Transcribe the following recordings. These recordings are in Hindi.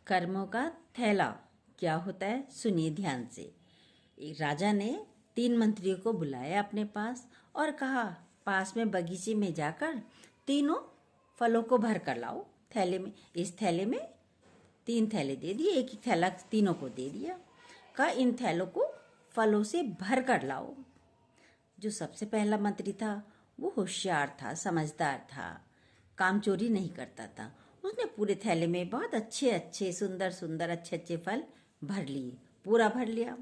कर्मों का थैला क्या होता है, सुनिए ध्यान से। एक राजा ने 3 मंत्रियों को बुलाया अपने पास और कहा, पास में बगीचे में जाकर तीनों फलों को भर कर लाओ थैले में। इस थैले में 3 थैले दे दिए, एक ही थैला तीनों को दे दिया। कहा, इन थैलों को फलों से भर कर लाओ। जो सबसे पहला मंत्री था वो होशियार था, समझदार था, काम चोरी नहीं करता था। उसने पूरे थैले में बहुत अच्छे अच्छे सुंदर सुंदर अच्छे अच्छे फल भर लिए, पूरा भर लिया।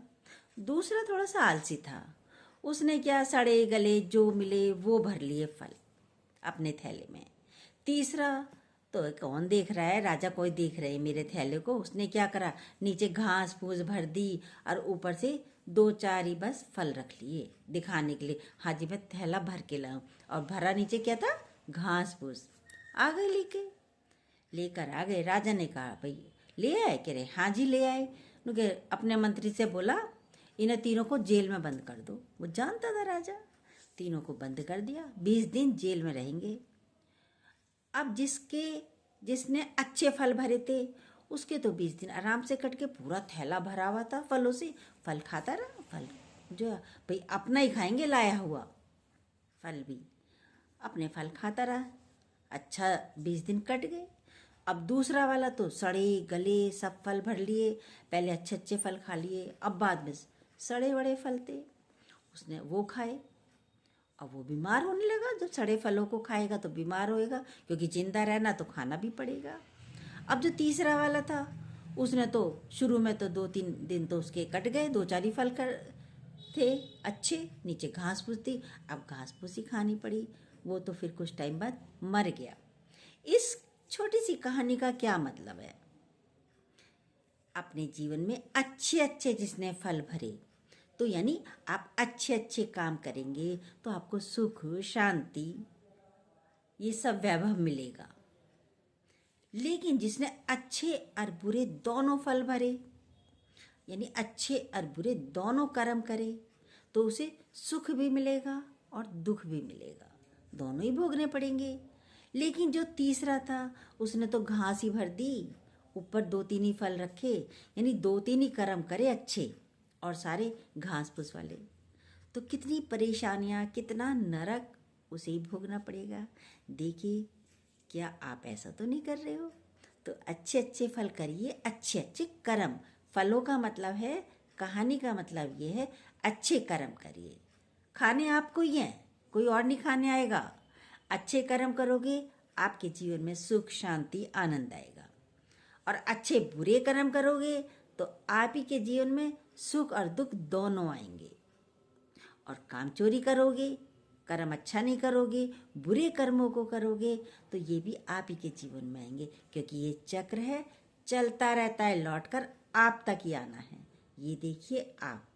दूसरा थोड़ा सा आलसी था, उसने क्या, सड़े गले जो मिले वो भर लिए फल अपने थैले में। तीसरा तो कौन देख रहा है, राजा कोई देख रहे मेरे थैले को, उसने क्या करा, नीचे घास फूस भर दी और ऊपर से 2-4 ही बस फल रख लिए दिखाने के लिए, हाँ जी मैं थैला भर के लाऊं। और भरा नीचे क्या था, घास फूस। आ गए लेकर आ गए। राजा ने कहा, भाई ले आए? कह रहे हाँ जी ले आए। उनके अपने मंत्री से बोला, इन्हें तीनों को जेल में बंद कर दो। वो जानता था राजा, तीनों को बंद कर दिया, 20 दिन जेल में रहेंगे। अब जिसने अच्छे फल भरे थे उसके तो 20 दिन आराम से कट के, पूरा थैला भरा हुआ था फलों से, फल खाता रहा। फल जो भाई अपना ही खाएंगे, लाया हुआ फल भी अपने फल खाता रहा। अच्छा 20 दिन कट गए। अब दूसरा वाला तो सड़े गले सब फल भर लिए, पहले अच्छे अच्छे फल खा लिए, अब बाद में सड़े बड़े फल थे, उसने वो खाए। अब वो बीमार होने लगा, जब सड़े फलों को खाएगा तो बीमार होएगा, क्योंकि जिंदा रहना तो खाना भी पड़ेगा। अब जो तीसरा वाला था उसने तो शुरू में तो 2-3 दिन तो उसके कट गए, 2-4 ही फल कर थे अच्छे, नीचे घास फूस थी, अब घास फूस ही खानी पड़ी, वो तो फिर कुछ टाइम बाद मर गया। इस छोटी सी कहानी का क्या मतलब है, अपने जीवन में अच्छे अच्छे जिसने फल भरे, तो यानी आप अच्छे अच्छे काम करेंगे तो आपको सुख शांति ये सब वैभव मिलेगा। लेकिन जिसने अच्छे और बुरे दोनों फल भरे, यानी अच्छे और बुरे दोनों कर्म करे, तो उसे सुख भी मिलेगा और दुख भी मिलेगा, दोनों ही भोगने पड़ेंगे। लेकिन जो तीसरा था उसने तो घास ही भर दी, ऊपर 2-3 ही फल रखे, यानी 2-3 ही कर्म करे अच्छे और सारे घास फूस वाले, तो कितनी परेशानियां, कितना नरक उसे ही भोगना पड़ेगा। देखिए, क्या आप ऐसा तो नहीं कर रहे हो? तो अच्छे अच्छे फल करिए, अच्छे अच्छे कर्म। फलों का मतलब है, कहानी का मतलब ये है, अच्छे कर्म करिए। खाने आपको ही हैं, कोई और नहीं खाने आएगा। अच्छे कर्म करोगे, आपके जीवन में सुख शांति आनंद आएगा। और अच्छे बुरे कर्म करोगे तो आप ही के जीवन में सुख और दुख दोनों आएंगे। और काम चोरी करोगे, कर्म अच्छा नहीं करोगे, बुरे कर्मों को करोगे, तो ये भी आप ही के जीवन में आएंगे, क्योंकि ये चक्र है, चलता रहता है, लौटकर आप तक ही आना है। ये देखिए आप